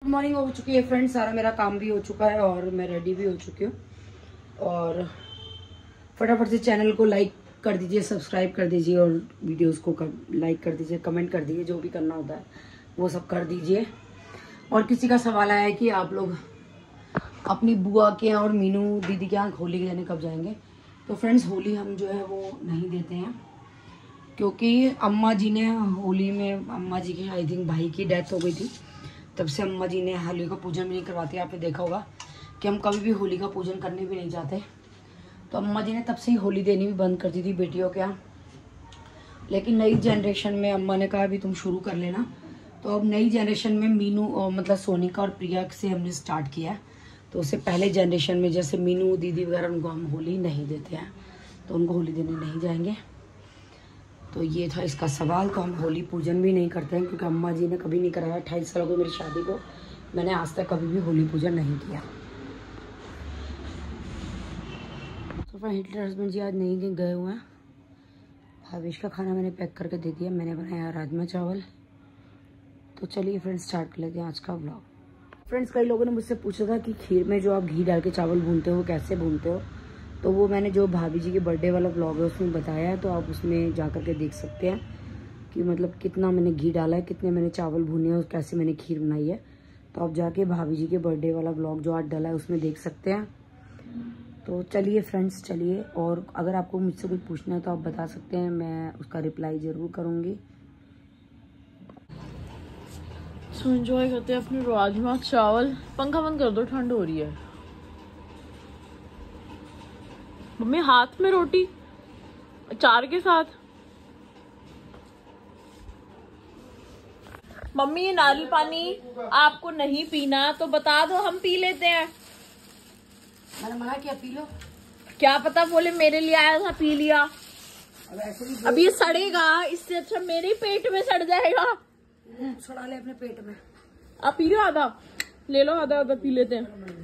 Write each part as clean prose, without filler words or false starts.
Good morning हो चुकी है फ्रेंड्स, सारा मेरा काम भी हो चुका है और मैं रेडी भी हो चुकी हूँ। और फटाफट से चैनल को लाइक कर दीजिए, सब्सक्राइब कर दीजिए और वीडियोस को लाइक कर दीजिए, कमेंट कर दीजिए, जो भी करना होता है वो सब कर दीजिए। और किसी का सवाल आया है कि आप लोग अपनी बुआ के यहाँ और मीनू दीदी के यहाँ होली खेलने कब जाएंगे। तो फ्रेंड्स, होली हम जो है वो नहीं देते हैं क्योंकि अम्मा जी ने होली में, अम्मा जी के आई थिंक भाई की डेथ हो गई थी, तब से अम्मा जी ने होली का पूजन भी नहीं करवाती। आपने देखा होगा कि हम कभी भी होली का पूजन करने भी नहीं जाते। तो अम्मा जी ने तब से ही होली देनी भी बंद कर दी थी बेटियों के यहाँ। लेकिन नई जनरेशन में अम्मा ने कहा भी तुम शुरू कर लेना। तो अब नई जनरेशन में मीनू और मतलब सोनिका और प्रिया से हमने स्टार्ट किया है। तो उससे पहले जनरेशन में जैसे मीनू दीदी वगैरह, उनको हम होली नहीं देते हैं, तो उनको होली देने नहीं जाएंगे। तो ये था इसका सवाल। तो हम होली पूजन भी नहीं करते हैं क्योंकि अम्मा जी ने कभी नहीं कराया। 28 साल हो गए मेरी शादी को, मैंने आज तक कभी भी होली पूजन नहीं किया। तो हिटलर हस्बैंड जी आज नहीं गए हुए हैं। भावेश का खाना मैंने पैक करके दे दिया। मैंने बनाया राजमा चावल। तो चलिए फ्रेंड्स, स्टार्ट कर लेते हैं आज का व्लॉग। फ्रेंड्स, कई लोगों ने मुझसे पूछा था कि खीर में जो आप घी डाल के चावल भूनते हो कैसे भूनते हो। तो वो मैंने जो भाभी जी के बर्थडे वाला व्लॉग है उसमें बताया है। तो आप उसमें जा कर के देख सकते हैं कि मतलब कितना मैंने घी डाला है, कितने मैंने चावल भुने हैं और कैसे मैंने खीर बनाई है। तो आप जाके भाभी जी के बर्थडे वाला व्लॉग जो आज डाला है उसमें देख सकते हैं। तो चलिए फ्रेंड्स, चलिए। और अगर आपको मुझसे कुछ पूछना है तो आप बता सकते हैं, मैं उसका रिप्लाई ज़रूर करूँगी। सो एंजॉय करते हैं अपने राजमा चावल। पंखा बंद कर दो, ठंड हो रही है। मम्मी हाथ में रोटी अचार के साथ। मम्मी ये नारियल पानी आपको नहीं पीना तो बता दो, हम पी लेते हैं। मैंने मना किया पी लो। क्या पता बोले मेरे लिए आया था, पी लिया। अब ये सड़ेगा, इससे अच्छा मेरे पेट में सड़ जाएगा। सड़ा ले अपने पेट में। आप पी लो, आधा ले लो, आधा आधा पी लेते हैं।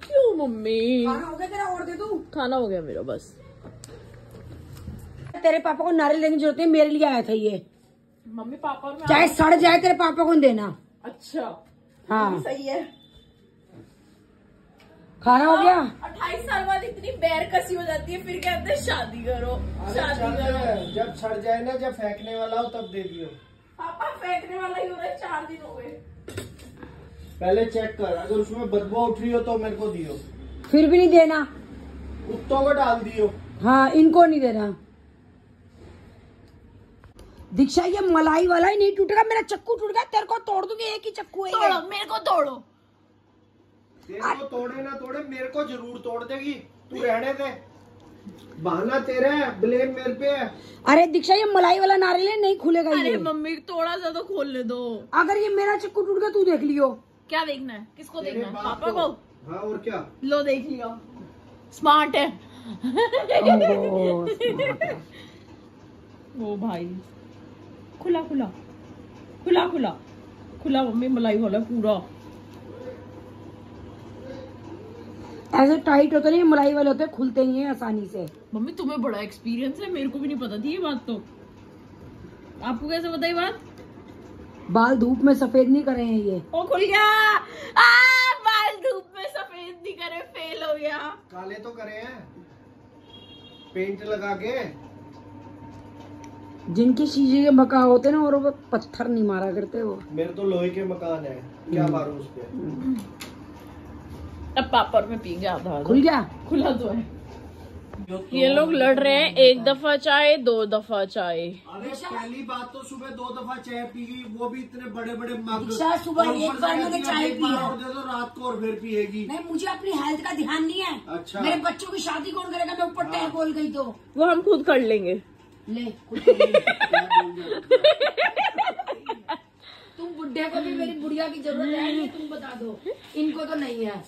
क्यों मम्मी? खाना हो गया तेरा? और दे दूं? खाना हो गया मेरा बस। तेरे पापा को नारियल देने की जरूरत है, मेरे लिए आया था ये। मम्मी पापा में चाहे सड़ जाए तेरे पापा को देना। अच्छा हाँ सही है। खाना हो गया। 28 साल बाद इतनी बैर कसी हो जाती है, फिर कहते हैं शादी करो, शादी करो। जब सड़ जाए ना, जब फेंकने वाला हो तब दे दियो। पापा फेंकने वाला ही हो रहा है, 4 दिन हो गए। पहले चेक कर, अगर उसमें बदबू उठ रही हो तो मेरे को दियो। फिर भी नहीं देना। कुत्तों को डाल दियो। हाँ, इनको नहीं देना। दीक्षा, ये मलाई वाला ही नहीं टूटेगा। मेरा चक्कू टूट गया, तेरे को तोड़ दूंगी। एक ही चक्कू है। तोड़ो, मेरे को तोड़ो। तेरे को तोड़े ना तोड़े, मेरे को जरूर तोड़ देगी। तू रहने दे, बहाना तेरा है, ब्लेम मेरे पे है। अरे दीक्षा, ये मलाई वाला नारियल है, नहीं खुलेगा ये। अरे मम्मी थोड़ा सा तो खोलने दो। अगर ये मेरा चक्कू टूट गया तू देख लियो। क्या देखना है? किसको देखना है? पापा को। को। हाँ और क्या। लो देख लियो, स्मार्ट है। वो भाई खुला खुला खुला खुला खुला। मम्मी मलाई वाला पूरा ऐसे टाइट होते नहीं, मलाई वाले होते खुलते ही हैं आसानी से। मम्मी तुम्हें बड़ा एक्सपीरियंस है, मेरे को भी नहीं पता थी ये बात। तो आपको कैसे पता ये बात? बाल धूप में सफेद नहीं करे हैं ये। ओ खुल गया। बाल धूप में सफेद नहीं करे, फेल हो गया। काले तो करे हैं पेंट लगा के। जिनके शीशे के मकान होते ना और वो पत्थर नहीं मारा करते वो। मेरे तो लोहे के मकान है, क्या मारूं उस पे। अब पापड़ में पी गया आधा। खुल गया? खुला तो है। ये लोग लड़ रहे हैं, 1 दफा चाय 2 दफा चाय। अरे पहली बात तो सुबह 2 दफा चाय पीगी, वो भी इतने बड़े बड़े मग। सुबह एक बार मैंने चाय पी है। और दे दो रात को और फिर पिएगी। नहीं, मुझे अपनी हेल्थ का ध्यान नहीं है। अच्छा, मेरे बच्चों की शादी कौन करेगा? मैं ऊपर टहल बोल गई तो वो हम खुद कर लेंगे। ले तुम बुढ़े को भी मेरी बुढ़िया की जरूरत है नहीं, तुम बता दो। इनको तो नहीं है,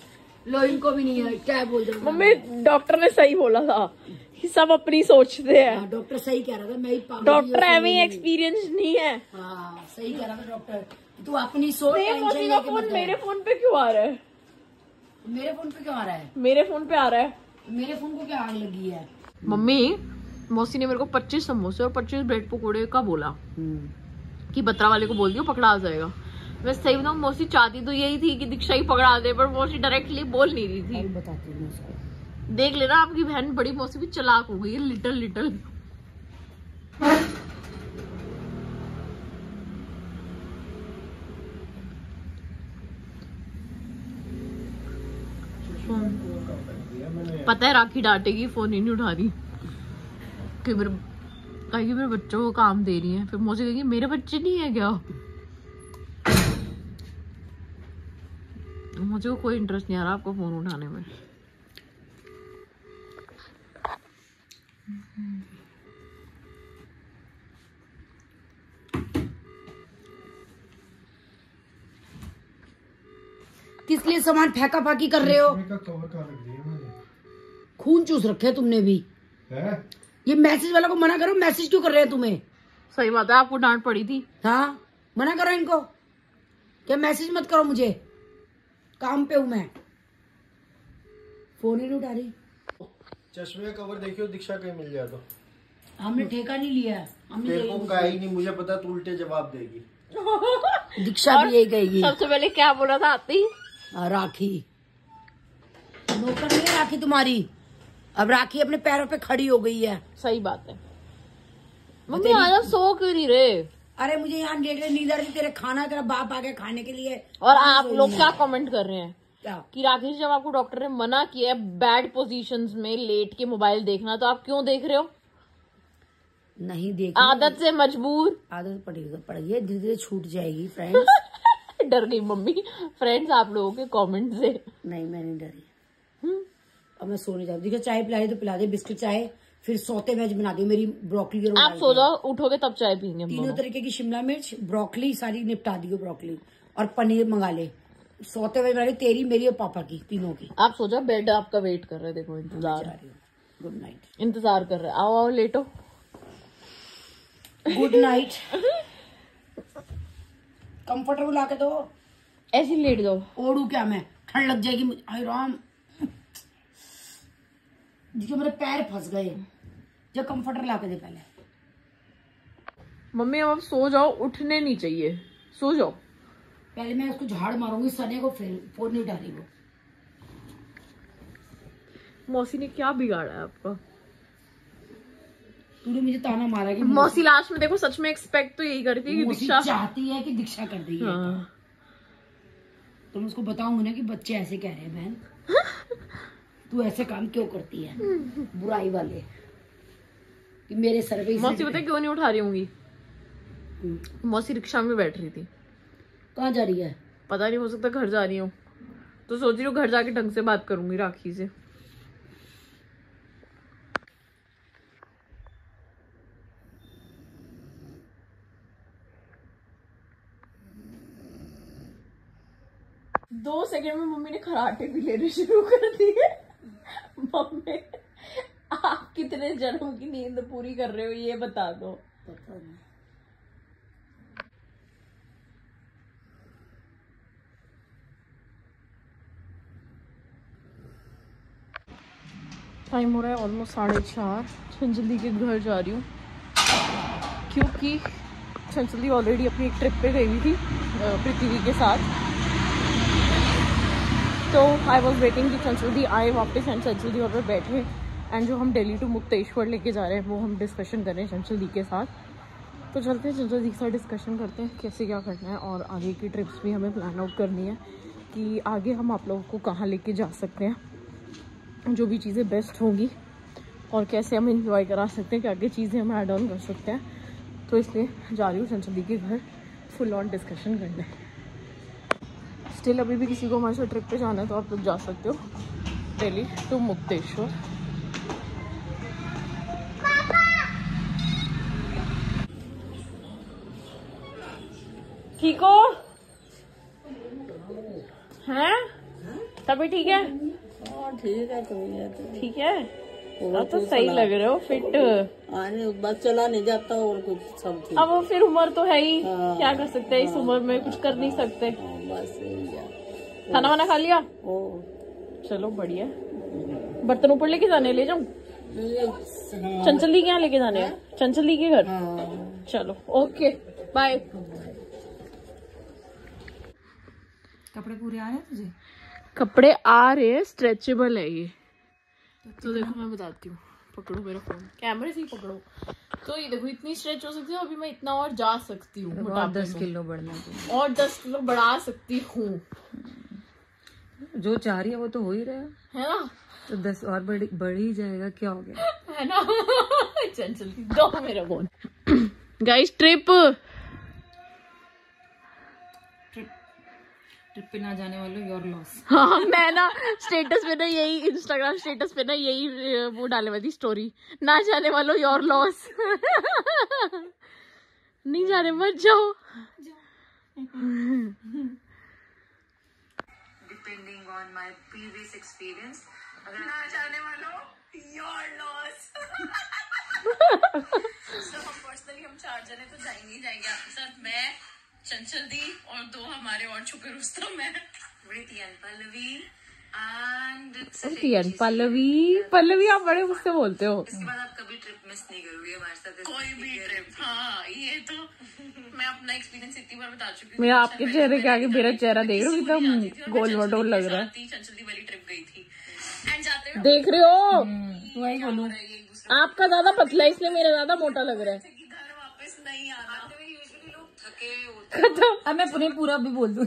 लो इनको भी नहीं है। क्या बोल रहे हो? मम्मी डॉक्टर ने सही बोला था कि सब अपनी सोचते हैं। डॉक्टर सही कह रहा था, मैं ही पागल। डॉक्टर एवं एक्सपीरियंस नहीं है। हाँ सही कह रहा था डॉक्टर। तू अपनी सोच। मौसी का फोन मेरे फोन पे क्यों आ रहा है? मेरे फोन पे क्यों आ रहा है? मेरे फोन पे आ रहा है। मेरे फोन को क्या आग लगी है? मम्मी मौसी ने मेरे को 25 समोसे और 25 ब्रेड पकौड़े का बोला कि बत्रा वाले को बोल दियो, पकड़ा आ जाएगा। मैं सही बताऊं, मौसी चाहती तो यही थी कि दीक्षा ही पकड़ा दे, पर मौसी डायरेक्टली बोल नहीं रही थी। बताती हूँ उसको। देख लेना, आपकी बहन बड़ी मौसी भी चालाक हो गई है, लिटिल लिटिल। पता है राखी डांटेगी, फोन ही नहीं उठा रही कि मेरे बच्चों को काम दे रही है। फिर मौसी कहेगी मेरे बच्चे नहीं है क्या? मुझे को कोई इंटरेस्ट नहीं आ रहा आपको फोन उठाने में। किस लिए सामान फेंका फाकी कर रहे हो? खून चूस रखे तुमने भी है? ये मैसेज वाला को मना करो, मैसेज क्यों कर रहे हैं तुम्हें? सही बात है, आपको डांट पड़ी थी। हाँ, मना करो इनको, क्या मैसेज मत करो मुझे, काम पे हूँ मैं। फोन ही नहीं उठा रही। चश्मे का कवर देखियो, दीक्षा कहीं मिल जाए तो। हमने ठेका नहीं लिया, तेरे को कहा ही नहीं, मुझे पता तू उल्टे जवाब देगी। दीक्षा भी यही कहेगी। सबसे पहले क्या बोला था आती? राखी नौकर नहीं है राखी तुम्हारी, अब राखी अपने पैरों पे खड़ी हो गई है। सही बात है। मम्मी आज सो क्यों नहीं रहे? अरे मुझे यहाँ नींद आ रही, तेरे खाना तेरा बाप आ गया खाने के लिए। और आप लोग क्या कमेंट कर रहे हैं क्या कि राकेश, जब आपको डॉक्टर ने मना किया है बैड पोजीशंस में लेट के मोबाइल देखना, तो आप क्यों देख रहे हो? नहीं देख, आदत से मजबूर। आदत पड़ी है, धीरे धीरे छूट जाएगी फ्रेंड्स। डर गई मम्मी फ्रेंड्स आप लोगों के कमेंट से। नहीं मैं नहीं डरी। अब मैं सोने जाऊँ। देखो चाय पिला दे तो पिला दे, बिस्किट चाय, फिर सौते वेज बना दी मेरी ब्रोकली। आप सो जाओ, उठोगे तब चाय पीएंगे। तीनों तरीके की शिमला मिर्च ब्रोकली सारी निपटा दी, ब्रोकली और पनीर मंगा ले। सौते वेज बना दी, तेरी मेरी और पापा की, तीनों की। आप सो जाओ, बेड आपका वेट कर रहे हैं। देखो इंतजार, गुड नाइट। इंतजार कर रहे हैं। आओ आओ लेटो। Good night. कंफर्टेबल आके दो, ऐसे लेट जाओ। ओढ़ू क्या मैं, ठंड लग जाएगी मुझे। हाय राम, देखिए मेरे पैर फंस गए। जब कंफर्टर ला के दे पहले। मम्मी अब सो जाओ, उठने नहीं चाहिए, सो जाओ। पहले मैं उसको झाड़ मारूंगी सने को, फिर फोन नहीं उठा रही वो। मौसी ने क्या बिगाड़ा है आपका? तूने मुझे ताना मारा कि मौसी लास्ट में देखो सच में एक्सपेक्ट तो यही करती है कि दीक्षा चाहती है कि दीक्षा कर दी है। हाँ। तो मैं उसको बताऊंगी ना कि बच्चे ऐसे कह रहे हैं बहन, तू ऐसे काम क्यों करती है, बुराई वाले कि मेरे सर पे। मौसी पता है क्यों नहीं उठा रही होंगी? मौसी रिक्शा में बैठ रही थी। कहाँ जा रही है? पता नहीं, हो सकता घर जा रही हूँ, तो सोच रही हूँ घर जाके ढंग से बात करूंगी राखी से। दो सेकंड में मम्मी ने खराटे भी लेने शुरू कर दिए। मम्मी आप कितने जनों की नींद पूरी कर रहे हो ये बता दो। पता नहीं। टाइम हो रहा है ऑलमोस्ट 4:30। छंजली के घर जा रही हूँ क्योंकि छंजली ऑलरेडी अपनी एक ट्रिप पे गई हुई थी पृथ्वी के साथ। तो आई वॉज वेटिंग कि चंचल आए वापस एंड चंचल वहाँ पर बैठे एंड जो हम दिल्ली टू मुक्तेश्वर लेके जा रहे हैं वो हम डिस्कशन कर रहे हैं चंचल के साथ। तो चलते हैं चंचल के साथ डिस्कशन करते हैं कैसे क्या करना है और आगे की ट्रिप्स भी हमें प्लान आउट करनी है कि आगे हम आप लोगों को कहाँ लेके जा सकते हैं, जो भी चीज़ें बेस्ट होंगी और कैसे हम इंजॉय करा सकते हैं, क्या क्या चीज़ें हम ऐड ऑन कर सकते हैं। तो इसलिए जा रही हूँ चंचल के घर फुल ऑन डिस्कशन करने। स्टिल अभी भी किसी को हमारे साथ ट्रिप पे जाना है तो आप लोग जा सकते हो दिल्ली टू मुक्तेश्वर। ठीक हो? हैं? तभी ठीक है? ठीक है, कोई है तो ठीक है। तो सही लग रहे हो, फिट। आने बस चला नहीं जाता और कुछ सब ठीक। अब फिर उम्र तो है ही, क्या कर सकते हैं इस उम्र में, कुछ कर नहीं सकते। बस खाना वाना खा लिया? ओ चलो बढ़िया। बर्तन ऊपर लेके जाने ले जाऊं? चंचल दी के यहाँ लेके जाने हैं? चंचल दी के घर? चलो ओके बाय। कपड़े पूरे आ रहे हैं तुझे? कपड़े आ रहे हैं, स्ट्रेचेबल है ये। तो देखो मैं बताती हूँ, पकड़ो मेरा फोन, कैमरे से ही पकड़ो। तो ये देखो इतनी स्ट्रेच हो सकती है, अभी मैं इतना और जा सकती हूँ, और 10 किलो बढ़ना चाहिए, और 10 किलो बढ़ा सकती हूँ। जो चाह रही है वो तो हो ही रहा है ना, तो 10 और बढ़ ही जाएगा, क्या हो गया, है ना। चल दो मेरा फोन। गाइस ट्रिप पे ना जाने वालों योर लॉस। हाँ मैं ना स्टेटस पे ना यही, इंस्टाग्राम स्टेटस पे ना यही वो डालने वाली स्टोरी, ना जाने वालों योर लॉस। नहीं जाने मत जाओ। Depending on my previous experience, अगर ना जाने वालों योर लॉस। So, हम पर्सनली हम 4 जने तो जाएंगे आपके साथ, मैं, चंचल दी और 2 हमारे और छुपे रुस्तम है, पल्लवी आप बड़े मुझसे बोलते हो। इसके बाद आप कभी ट्रिप मिस नहीं करोगे हमारे साथ, कोई भी ट्रिप। हाँ ये तो मैं अपना एक्सपीरियंस इतनी बार बता चुकी हूँ। मैं आपके चेहरे के आगे मेरा चेहरा देख रहा हूँ, कितना गोल मटोल लग रहा है। चंचल दी वाली ट्रिप गई थी, एंड जाते देख रहे हो, वही बोलूं, आपका ज्यादा पतला है इसलिए मेरा ज्यादा मोटा लग रहा है। घर वापस नहीं आना, लोग थके होते। अब मैं पूरा भी बोल दूं।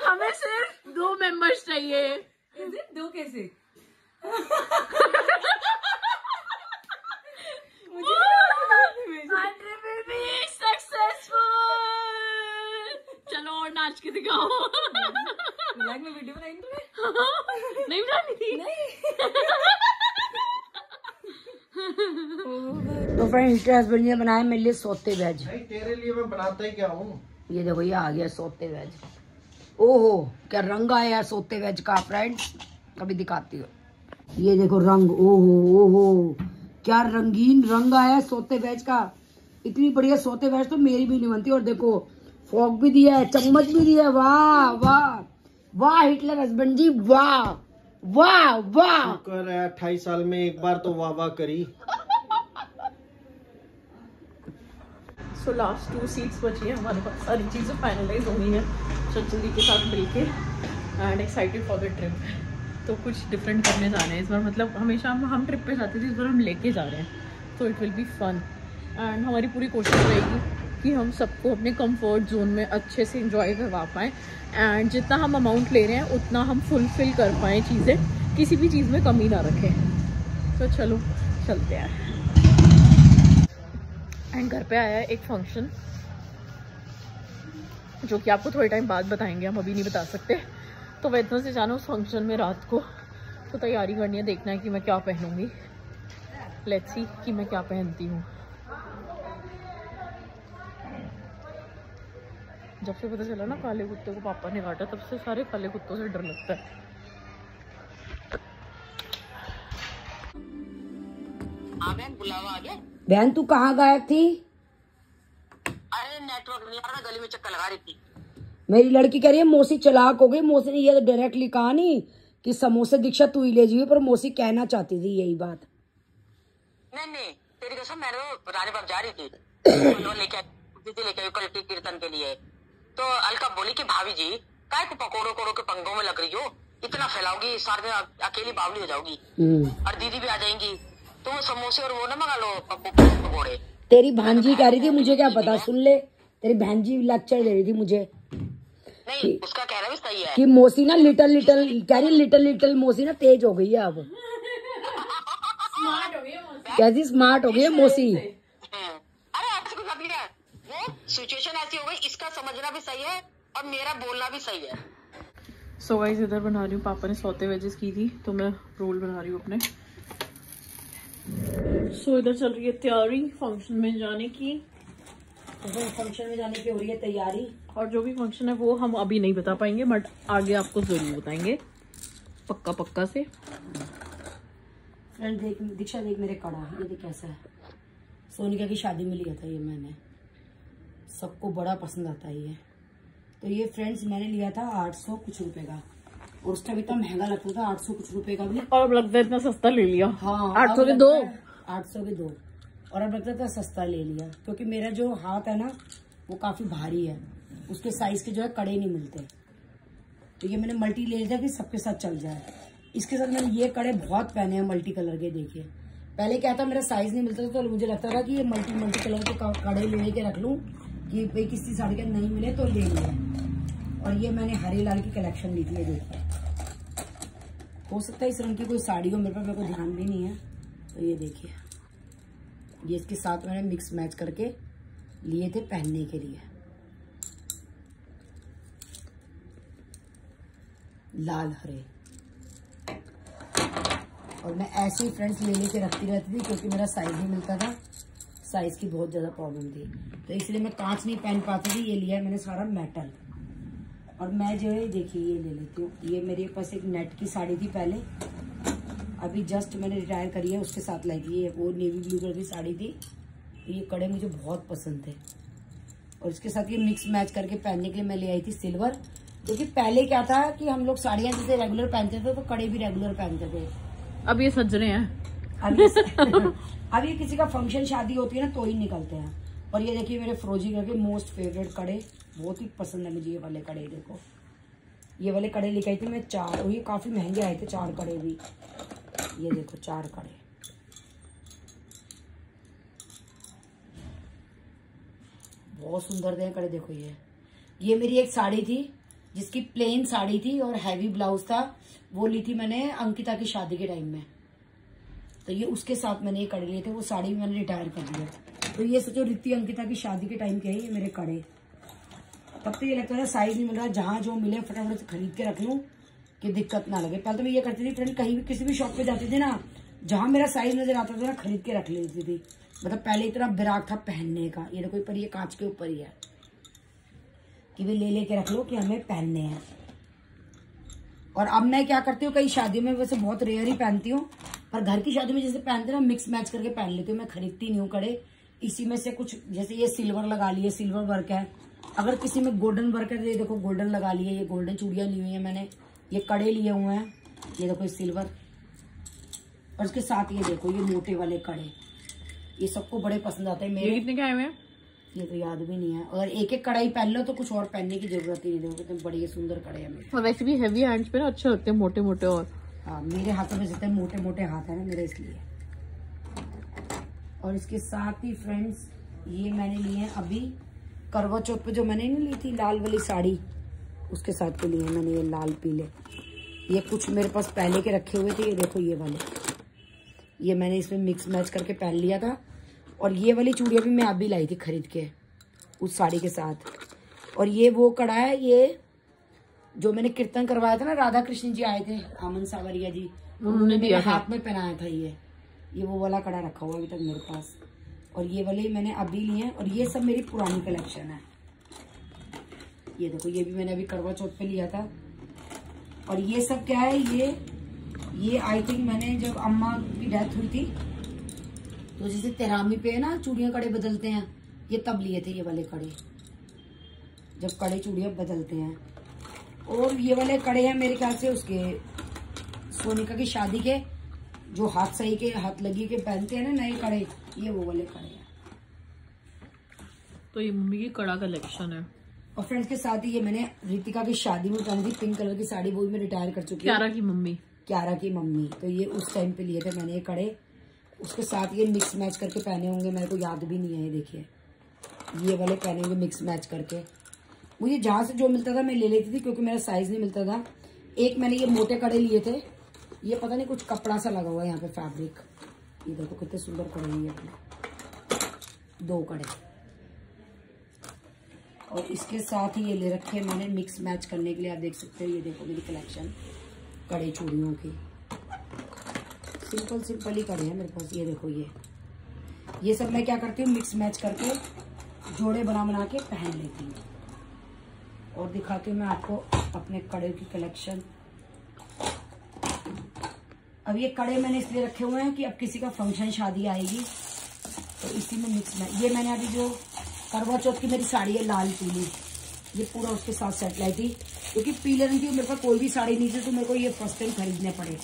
हमें सिर्फ 2 मेंबर्स चाहिए। 2 कैसे? चलो और नाच के दिखाओ। ब्लॉग में वीडियो बनाएंगे नहीं बनानी थी। तो फ्रेंड इसके हस्बैंड ने बनाया मेरे लिए सोते वेज। तेरे लिए मैं बनाता ही क्या हूँ। ये देखो ये आ गया सोते वेज। ओहो क्या रंग आया यार सोते वेज का फ्रेंड्स, कभी दिखाती हो। ये देखो रंग, ओहो क्या रंगीन रंग आया सोते वेज का। इतनी बढ़िया सोते वेज तो मेरी भी नहीं बनती। और देखो फॉक भी दिया है, चम्मच भी दिया है। वाह वाह वाह हिटलर हस्बैंड जी, वाह वाह वाह। शुक्र है 28 साल में एक बार तो वाह वाह करी। सो लास्ट 2 सीट्स बची है हमारे पास, सारी चीज़ें फाइनलाइज हो गई हैं चंचल दी के साथ मिलके, and excited for the trip. तो कुछ डिफरेंट करने जा रहे हैं इस बार, मतलब हमेशा हम ट्रिप पे जाते थे, इस बार हम लेके जा रहे हैं, तो it will be fun. And हमारी पूरी कोशिश रहेगी कि हम सबको अपने कंफर्ट जोन में अच्छे से इंजॉय करवा पाएँ, एंड जितना हम अमाउंट ले रहे हैं उतना हम फुलफिल कर पाएँ चीज़ें, किसी भी चीज़ में कमी ना रखें। तो चलो चलते हैं। एंड घर पे आया है एक फंक्शन, जो कि आपको थोड़े टाइम बाद बताएंगे, हम अभी नहीं बता सकते। तो वेदना से जाना उस फंक्शन में रात को, तो तैयारी करनी है, देखना है कि मैं क्या पहनूंगी। लेट्स सी कि मैं क्या पहनती हूँ। जब से पता चला ना काले कुत्ते को पापा ने काटा, तब से सारे काले कुत्तों से डर लगता है। बुलावा आ गया। बहन तू कहाँ गायब थी? अरे नेटवर्क नहीं आ रहा, गली में चक्कर लगा रही थी। मेरी लड़की कह रही है मौसी चालाक हो गई। मौसी ने ये डायरेक्टली कहा नहीं कि समोसे दीक्षा तू ही ले जाइए, पर मौसी कहना चाहती थी यही बात। नहीं तेरी कसम, मैं रानी बाप जा रही थी लेके आई कल कीर्तन के लिए। तो अलका बोली कि भाभी जी काय को पकोड़ों के पंगों में लग रही हो, इतना फैलाओगी सारे में अकेली बावली हो जाओगी, और दीदी भी आ जाएंगी, तुम समोसे और वो ना मंगा लो पकोड़े। तेरी भांजी कह रही थी, मुझे क्या पता, सुन ले, तेरी भांजी लेक्चर दे रही थी मुझे। नहीं उसका कहना भी सही है कि मौसी ना लिटल कह रही लिटल मौसी ना तेज हो गई है अब। कैसी स्मार्ट हो गई है मौसी। अरे ऐसा कुछ नहीं है, वो सिचुएशन ऐसी हो गई, इसका समझना भी सही है और मेरा बोलना भी सही है। सो गाइस इधर बना रही हूँ, पापा ने सौते वेजेस की थी तो मैं रोल बना रही हूँ अपने। सो इधर चल रही है तैयारी फंक्शन में जाने की। फंक्शन में जाने की हो रही है तैयारी, और जो भी फंक्शन है वो हम अभी नहीं बता पाएंगे, बट आगे आपको जरूर बताएंगे पक्का से। फ्रेंड देख दीक्षा, देख मेरे कड़ा, ये देख कैसा है। सोनिका की शादी में लिया था ये मैंने, सबको बड़ा पसंद आता है ये। तो ये फ्रेंड्स मैंने लिया था 800 कुछ रुपए का, और उस टाइम इतना महंगा लगता था 800 कुछ रुपए का भी, और अब लगता है इतना सस्ता ले लिया। हाँ 800 के 2। 800 के 2। और अब लगता था सस्ता ले लिया, क्योंकि मेरा जो हाथ है ना वो काफी भारी है, उसके साइज के जो है कड़े नहीं मिलते, तो ये मैंने मल्टी ले लिया कि सबके साथ चल जाए। इसके साथ मैंने ये कड़े बहुत पहने हैं मल्टी कलर के। देखिए पहले क्या था, मेरा साइज नहीं मिलता था, तो मुझे लगता था कि ये मल्टी कलर के कड़े ले के रख लूं कि भाई किसी साड़ी का नहीं मिले तो ले लिया। और ये मैंने हरे लाल की कलेक्शन ली थी। ये देखिए, हो सकता है इस रंग की कोई साड़ी हो, मेरे को ध्यान भी नहीं है। तो ये देखिए, ये इसके साथ मैंने मिक्स मैच करके लिए थे पहनने के लिए, लाल हरे। और मैं ऐसे ही फ्रेंड्स ले लेके रखती रहती थी, क्योंकि मेरा साइज नहीं मिलता था, साइज की बहुत ज्यादा प्रॉब्लम थी, तो इसलिए मैं कांच नहीं पहन पाती थी। ये लिया है मैंने सारा मेटल। और मैं जो है देखिए ये ले लेती हूँ। ये मेरे पास एक नेट की साड़ी थी पहले, अभी जस्ट मैंने रिटायर करी है, उसके साथ लाई थी। ये वो नेवी ब्लू कलर की साड़ी थी। ये कड़े मुझे बहुत पसंद थे, और इसके साथ ये मिक्स मैच करके पहनने के लिए मैं ले आई थी सिल्वर। क्योंकि पहले क्या था कि हम लोग साड़ियाँ जैसे रेगुलर पहनते थे, तो कड़े भी रेगुलर पहनते थे। अब ये सज रहे हैं। अब ये किसी का फंक्शन शादी होती है ना तो ही निकलते हैं। और ये देखिए मेरे फिरोजी कलर के मोस्ट फेवरेट कड़े, बहुत ही पसंद है मुझे ये वाले कड़े। देखो ये वाले कड़े लेके आई थी मैं 4, और ये काफी महंगे आए थे 4 कड़े भी। ये देखो 4 कड़े, बहुत सुंदर थे कड़े। देखो ये मेरी एक साड़ी थी जिसकी प्लेन साड़ी थी और हैवी ब्लाउज था, वो ली थी मैंने अंकिता की शादी के टाइम में। तो ये उसके साथ मैंने ये कड़े लिए थे, वो साड़ी भी मैंने रिटायर कर दिया। तो ये सोचो रित्ती अंकिता की शादी के टाइम के है ये मेरे कड़े। तब तो ये लगता था साइज नहीं मिल रहा, जहां जो मिले फटाफट से खरीद के रख लूं कि दिक्कत ना लगे। पहले तो मैं ये करती थी फ्रेंड, कहीं भी किसी भी शॉप पे जाती थी ना, जहां मेरा साइज नजर आता था ना खरीद के रख लेती थी। मतलब पहले इतना बिराक था पहनने का। ये देखो पर ये कांच के ऊपर ही है कि वे ले लेके रख लो कि हमें पहनने हैं। और अब मैं क्या करती हूँ, कई शादियों में वैसे बहुत रेयर ही पहनती हूँ, पर घर की शादी में जैसे पहनते हैं ना मिक्स मैच करके पहन लेती हूँ। मैं खरीदती नहीं हूँ कड़े, इसी में से कुछ, जैसे ये सिल्वर लगा लिए, सिल्वर वर्क है। अगर किसी में गोल्डन वर्क है तो ये देखो गोल्डन लगा लिए, ये गोल्डन चूड़ियां ली हुई है मैंने, ये कड़े लिए हुए हैं, ये देखो सिल्वर। और उसके साथ ये देखो ये मोटे वाले कड़े, ये सबको बड़े पसंद आते हैं मेरे। कितने के आए हुए हैं? ये तो याद भी नहीं है। अगर एक एक कड़ाई पहन लो तो कुछ और पहनने की जरूरत ही नहीं। देखो कितने बड़े सुंदर कड़े हैं मेरे। और वैसे भी हैवी हैंड्स पे ना अच्छे लगते हैं, मोटे मोटे। और हाँ मेरे हाथों में जितने मोटे मोटे हाथ है ना मेरे, इसलिए। और इसके साथ ही फ्रेंड्स ये मैंने लिए हैं अभी करवा चौथ पे, जो मैंने नहीं ली थी लाल वाली साड़ी, उसके साथ के लिए मैंने ये लाल पीले। ये कुछ मेरे पास पहले के रखे हुए थे, ये देखो ये वाले, ये मैंने इसमें मिक्स मैच करके पहन लिया था। और ये वाली चूड़ियाँ भी मैं अभी लाई थी खरीद के उस साड़ी के साथ। और ये वो कड़ा है, ये जो मैंने कीर्तन करवाया था ना, राधा कृष्ण जी आए थे, आमन सावरिया जी, उन्होंने मेरे हाथ में पहनाया था। ये वो वाला कड़ा रखा हुआ अभी तक मेरे पास। और ये वाले मैंने अभी लिए हैं, और ये सब मेरी पुरानी कलेक्शन है। ये देखो ये भी मैंने अभी करवा चौथ पे लिया था। और ये सब क्या है, ये आई थिंक मैंने जब अम्मा की डेथ हुई थी तो जैसे तेरामी पे है ना चूड़ियां कड़े बदलते हैं, ये तब लिए थे ये वाले कड़े, जब कड़े चूड़ियां बदलते हैं। और ये वाले कड़े हैं मेरे ख्याल से उसके सोनिका की शादी के, जो हाथ सही के हाथ लगी के पहनते हैं ना नए कड़े, ये वो वाले कड़े हैं। तो ये मम्मी की कड़ा कलेक्शन है। और फ्रेंड्स के साथ ही ये मैंने रितिका की शादी में पहनी थी, पिंक कलर की साड़ी, वो भी मैं रिटायर कर चुकी हूँ। क्यारा की मम्मी, तो ये उस टाइम पे लिए थे मैंने ये कड़े। उसके साथ ये मिक्स मैच करके पहने होंगे, मेरे को याद भी नहीं है। ये देखिए ये वाले पहने होंगे मिक्स मैच करके। मुझे जहां से जो मिलता था मैं ले लेती थी, क्योंकि मेरा साइज नहीं मिलता था। एक मैंने ये मोटे कड़े लिए थे, ये पता नहीं कुछ कपड़ा सा लगा हुआ है यहाँ पे फैब्रिक। ये देखो कितने सुंदर कड़े हैं ये 2 कड़े। और इसके साथ ही ये ले रखे हैं मैंने मिक्स मैच करने के लिए। आप देख सकते हो ये देखो मेरी कलेक्शन कड़े चूड़ियों की, सिंपल ही कड़े हैं मेरे पास। ये देखो ये सब मैं क्या करती हूँ मिक्स मैच करके जोड़े बना के पहन लेती हूँ। और दिखाती हूँ मैं आपको अपने कड़े की कलेक्शन। अब ये कड़े मैंने इसलिए रखे हुए हैं कि अब किसी का फंक्शन शादी आएगी तो इसी में मिक्स मैच। ये मैंने अभी जो करवा चौथ की मेरी साड़ी है लाल पीली, ये पूरा उसके साथ सेट लाई थी, क्योंकि पीले रंग की मेरे पास कोई भी साड़ी नहीं थी, तो मेरे को ये फर्स्ट टाइम खरीदने पड़े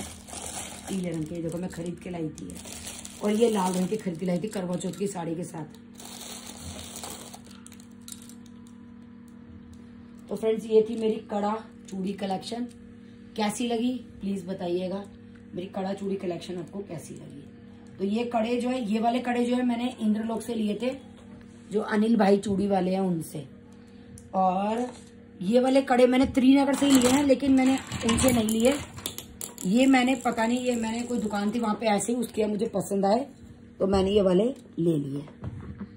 पीले रंग के। देखो मैं खरीद के लाई थी। और ये लाल रंग की खरीद के लाई थी करवा चौथ की साड़ी के साथ। तो फ्रेंड्स ये थी मेरी कड़ा चूड़ी कलेक्शन। कैसी लगी प्लीज बताइएगा, मेरी कड़ा चूड़ी कलेक्शन आपको कैसी लगी। तो ये कड़े जो है, ये वाले कड़े जो है मैंने इंद्रलोक से लिए थे, जो अनिल भाई चूड़ी वाले हैं उनसे। और ये वाले कड़े मैंने त्रिनगर से लिए हैं, लेकिन मैंने उनसे नहीं लिए। ये मैंने पता नहीं, ये मैंने कोई दुकान थी वहां पे ऐसे ही उसके मुझे पसंद आए तो मैंने ये वाले ले लिए।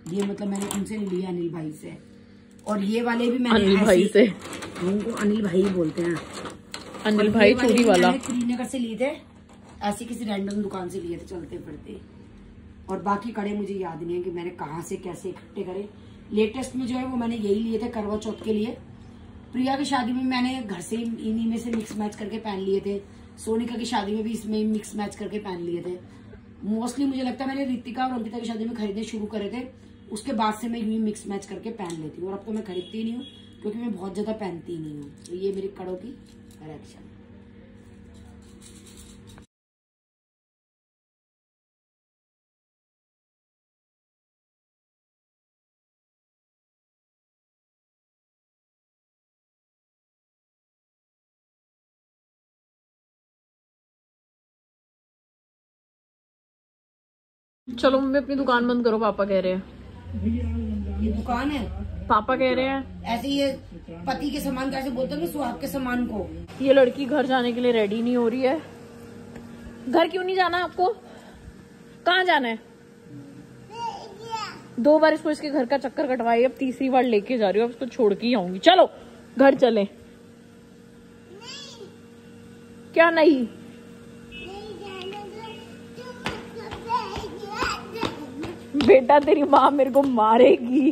ये मतलब मैंने उनसे नहीं लिए, अनिल भाई से। और ये वाले भी मैंने अनिल भाई से, उनको अनिल भाई बोलते हैं, अनिल भाई चूड़ी वाला। श्रीनगर से लिए थे, ऐसे किसी रैंडम दुकान से लिए थे चलते फिरते। और बाकी कड़े मुझे याद नहीं है कि मैंने कहाँ से कैसे इकट्ठे करे। लेटेस्ट में जो है वो मैंने यही लिए थे करवा चौथ के लिए। प्रिया की शादी में मैंने घर से इन्हीं में से मिक्स मैच करके पहन लिए थे। सोनिका की शादी में भी इसमें मिक्स मैच करके पहन लिए थे। मोस्टली मुझे लगता है मैंने रितिका और अंकिता की शादी में खरीदने शुरू करे थे, उसके बाद से मैं यूं मिक्स मैच करके पहन लेती हूँ। और अब तो मैं खरीदती ही नहीं हूँ क्योंकि मैं बहुत ज्यादा पहनती नहीं हूँ। तो ये मेरी कड़ों की कलेक्शन। चलो मम्मी अपनी दुकान बंद करो, पापा कह रहे हैं। ये दुकान है, पापा कह रहे हैं। ऐसे ये पति के सामान कैसे बोलते हैं, सुहाग के सामान को। ये लड़की घर जाने के लिए रेडी नहीं हो रही है। घर क्यों नहीं जाना आपको? कहाँ जाना है? 2 बार इसको इसके घर का चक्कर कटवाई, अब तीसरी बार लेके जा रही हूँ, अब इसको छोड़ के ही आऊंगी। चलो घर चले। क्या नहीं? बेटा तेरी माँ मेरे को मारेगी।